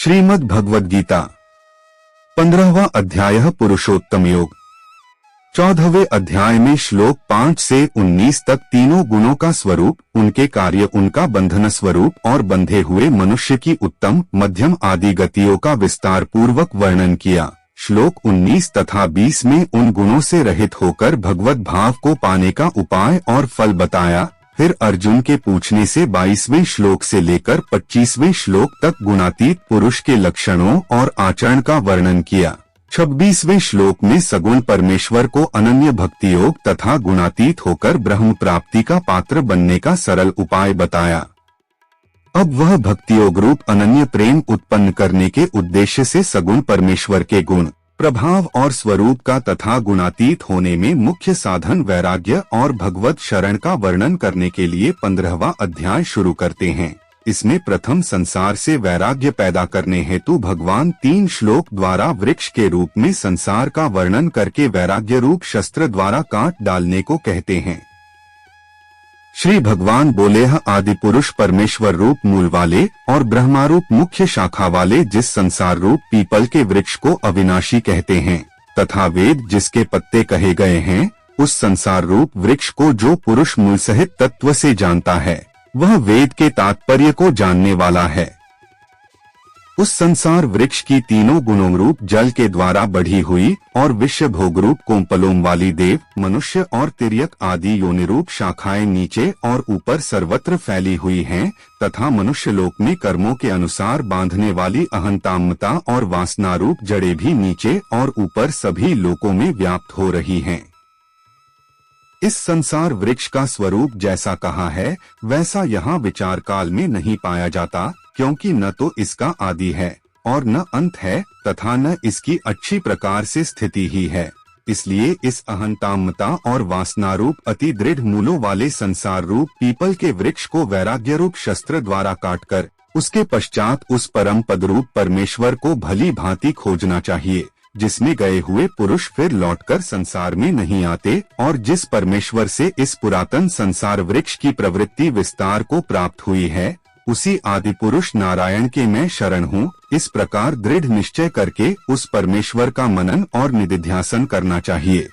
श्रीमद् भगवद गीता 15वां अध्याय पुरुषोत्तम योग। 14वें अध्याय में श्लोक 5 से 19 तक तीनों गुणों का स्वरूप, उनके कार्य, उनका बंधन स्वरूप और बंधे हुए मनुष्य की उत्तम, मध्यम आदि गतियों का विस्तार पूर्वक वर्णन किया। श्लोक 19 तथा 20 में उन गुणों से रहित होकर भगवत भाव को पाने का उपाय और फल बताया। फिर अर्जुन के पूछने से 22वें श्लोक से लेकर 25वें श्लोक तक गुणातीत पुरुष के लक्षणों और आचरण का वर्णन किया। 26वें श्लोक में सगुण परमेश्वर को अनन्य भक्ति योग तथा गुणातीत होकर ब्रह्म प्राप्ति का पात्र बनने का सरल उपाय बताया। अब वह भक्ति योग रूप अनन्य प्रेम उत्पन्न करने के उद्देश्य से सगुण परमेश्वर के गुण, प्रभाव और स्वरूप का तथा गुणातीत होने में मुख्य साधन वैराग्य और भगवत शरण का वर्णन करने के लिए 15वां अध्याय शुरू करते हैं। इसमें प्रथम संसार से वैराग्य पैदा करने हेतु भगवान 3 श्लोक द्वारा वृक्ष के रूप में संसार का वर्णन करके वैराग्य रूप शस्त्र द्वारा काट डालने को कहते हैं। श्री भगवान बोले, आदि पुरुष परमेश्वर रूप मूल वाले और ब्रह्मारूप मुख्य शाखा वाले जिस संसार रूप पीपल के वृक्ष को अविनाशी कहते हैं तथा वेद जिसके पत्ते कहे गए हैं, उस संसार रूप वृक्ष को जो पुरुष मूल सहित तत्व से जानता है, वह वेद के तात्पर्य को जानने वाला है। उस संसार वृक्ष की तीनों गुणों रूप जल के द्वारा बढ़ी हुई और विश्व भोग रूप कोम्पलोम वाली देव, मनुष्य और तिर्यक आदि योनि रूप शाखाएं नीचे और ऊपर सर्वत्र फैली हुई हैं तथा मनुष्य लोक में कर्मों के अनुसार बांधने वाली अहंतामता और वासना रूप जड़ें भी नीचे और ऊपर सभी लोकों में व्याप्त हो रही हैं। इस संसार वृक्ष का स्वरूप जैसा कहा है वैसा यहाँ विचार काल में नहीं पाया जाता, क्योंकि न तो इसका आदि है और न अंत है तथा न इसकी अच्छी प्रकार से स्थिति ही है। इसलिए इस अहंतामता और वासना रूप अति दृढ़ मूलों वाले संसार रूप पीपल के वृक्ष को वैराग्य रूप शस्त्र द्वारा काटकर उसके पश्चात उस परम पद रूप परमेश्वर को भली भांति खोजना चाहिए, जिसमें गए हुए पुरुष फिर लौटकर संसार में नहीं आते और जिस परमेश्वर से इस पुरातन संसार वृक्ष की प्रवृत्ति विस्तार को प्राप्त हुई है, उसी आदि पुरुष नारायण के मैं शरण हूँ। इस प्रकार दृढ़ निश्चय करके उस परमेश्वर का मनन और निधिध्यासन करना चाहिए,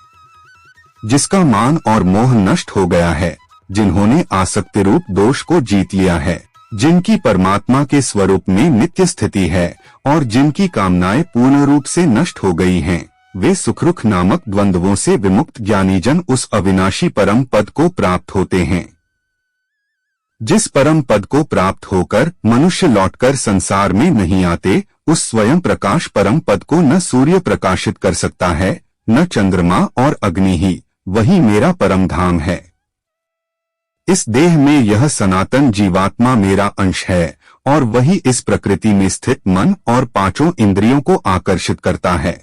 जिसका मान और मोह नष्ट हो गया है, जिन्होंने आसक्ति रूप दोष को जीत लिया है, जिनकी परमात्मा के स्वरूप में नित्य स्थिति है और जिनकी कामनाएं पूर्ण रूप से नष्ट हो गई हैं, वे सुखरुख नामक द्वंद्वों से विमुक्त ज्ञानीजन उस अविनाशी परम पद को प्राप्त होते हैं। जिस परम पद को प्राप्त होकर मनुष्य लौटकर संसार में नहीं आते, उस स्वयं प्रकाश परम पद को न सूर्य प्रकाशित कर सकता है, न चंद्रमा और अग्नि ही, वही मेरा परम धाम है। इस देह में यह सनातन जीवात्मा मेरा अंश है और वही इस प्रकृति में स्थित मन और 5 इंद्रियों को आकर्षित करता है।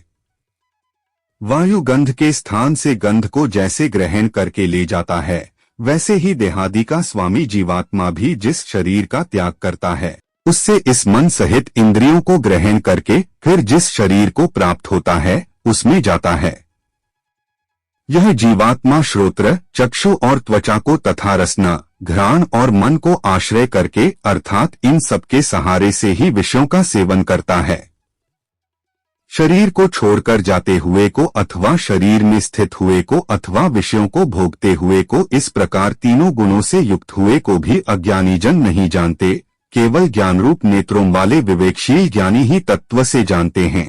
वायु गंध के स्थान से गंध को जैसे ग्रहण करके ले जाता है, वैसे ही देहादि का स्वामी जीवात्मा भी जिस शरीर का त्याग करता है, उससे इस मन सहित इंद्रियों को ग्रहण करके फिर जिस शरीर को प्राप्त होता है उसमें जाता है। यह जीवात्मा श्रोत्र, चक्षु और त्वचा को तथा रसना, घ्राण और मन को आश्रय करके अर्थात इन सबके सहारे से ही विषयों का सेवन करता है। शरीर को छोड़कर जाते हुए को अथवा शरीर में स्थित हुए को अथवा विषयों को भोगते हुए को, इस प्रकार तीनों गुणों से युक्त हुए को भी अज्ञानीजन नहीं जानते। केवल ज्ञान रूप नेत्रों वाले विवेकशील ज्ञानी ही तत्व से जानते हैं।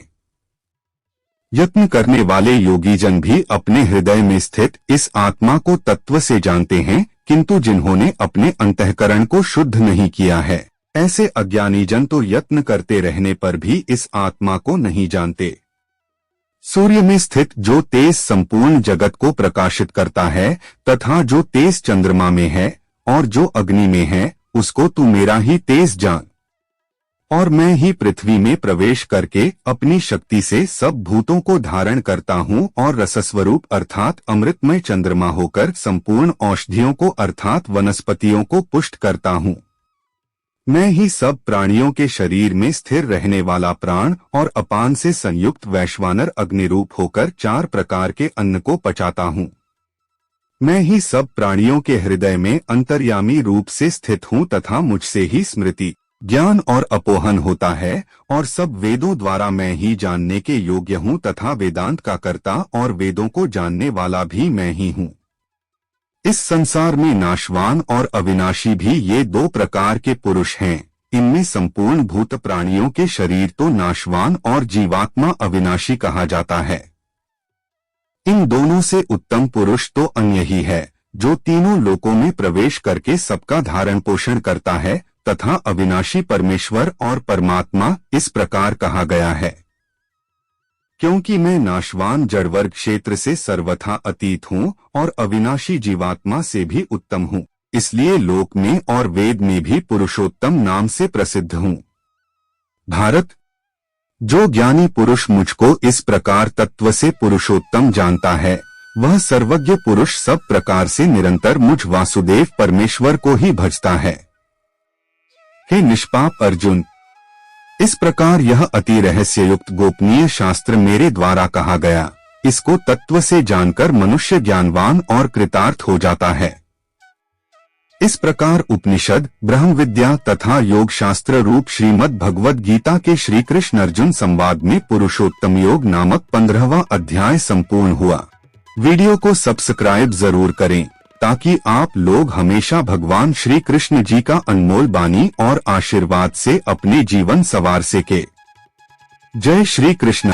यत्न करने वाले योगीजन भी अपने हृदय में स्थित इस आत्मा को तत्व से जानते हैं, किंतु जिन्होंने अपने अंतःकरण को शुद्ध नहीं किया है, ऐसे अज्ञानीजन तो यत्न करते रहने पर भी इस आत्मा को नहीं जानते। सूर्य में स्थित जो तेज संपूर्ण जगत को प्रकाशित करता है तथा जो तेज चंद्रमा में है और जो अग्नि में है, उसको तू मेरा ही तेज जान। और मैं ही पृथ्वी में प्रवेश करके अपनी शक्ति से सब भूतों को धारण करता हूँ और रसस्वरूप अर्थात अमृतमय चंद्रमा होकर संपूर्ण औषधियों को अर्थात वनस्पतियों को पुष्ट करता हूँ। मैं ही सब प्राणियों के शरीर में स्थिर रहने वाला प्राण और अपान से संयुक्त वैश्वानर अग्निरूप होकर 4 प्रकार के अन्न को पचाता हूँ। मैं ही सब प्राणियों के हृदय में अंतर्यामी रूप से स्थित हूँ तथा मुझसे ही स्मृति, ज्ञान और अपोहन होता है और सब वेदों द्वारा मैं ही जानने के योग्य हूँ तथा वेदांत का कर्ता और वेदों को जानने वाला भी मैं ही हूँ। इस संसार में नाशवान और अविनाशी भी ये दो प्रकार के पुरुष हैं। इनमें संपूर्ण भूत प्राणियों के शरीर तो नाशवान और जीवात्मा अविनाशी कहा जाता है। इन दोनों से उत्तम पुरुष तो अन्य ही है, जो तीनों लोकों में प्रवेश करके सबका धारण पोषण करता है तथा अविनाशी परमेश्वर और परमात्मा इस प्रकार कहा गया है। क्योंकि मैं नाशवान जड़वर्ग क्षेत्र से सर्वथा अतीत हूँ और अविनाशी जीवात्मा से भी उत्तम हूँ, इसलिए लोक में और वेद में भी पुरुषोत्तम नाम से प्रसिद्ध हूँ। भारत, जो ज्ञानी पुरुष मुझको इस प्रकार तत्व से पुरुषोत्तम जानता है, वह सर्वज्ञ पुरुष सब प्रकार से निरंतर मुझ वासुदेव परमेश्वर को ही भजता है। हे निष्पाप अर्जुन, इस प्रकार यह अति रहस्ययुक्त गोपनीय शास्त्र मेरे द्वारा कहा गया, इसको तत्व से जानकर मनुष्य ज्ञानवान और कृतार्थ हो जाता है। इस प्रकार उपनिषद, ब्रह्म विद्या तथा योग शास्त्र रूप श्रीमद् भगवद गीता के श्री कृष्ण अर्जुन संवाद में पुरुषोत्तम योग नामक 15वां अध्याय संपूर्ण हुआ। वीडियो को सब्सक्राइब जरूर करें ताकि आप लोग हमेशा भगवान श्री कृष्ण जी का अनमोल बानी और आशीर्वाद से अपने जीवन संवार सके। जय श्री कृष्ण।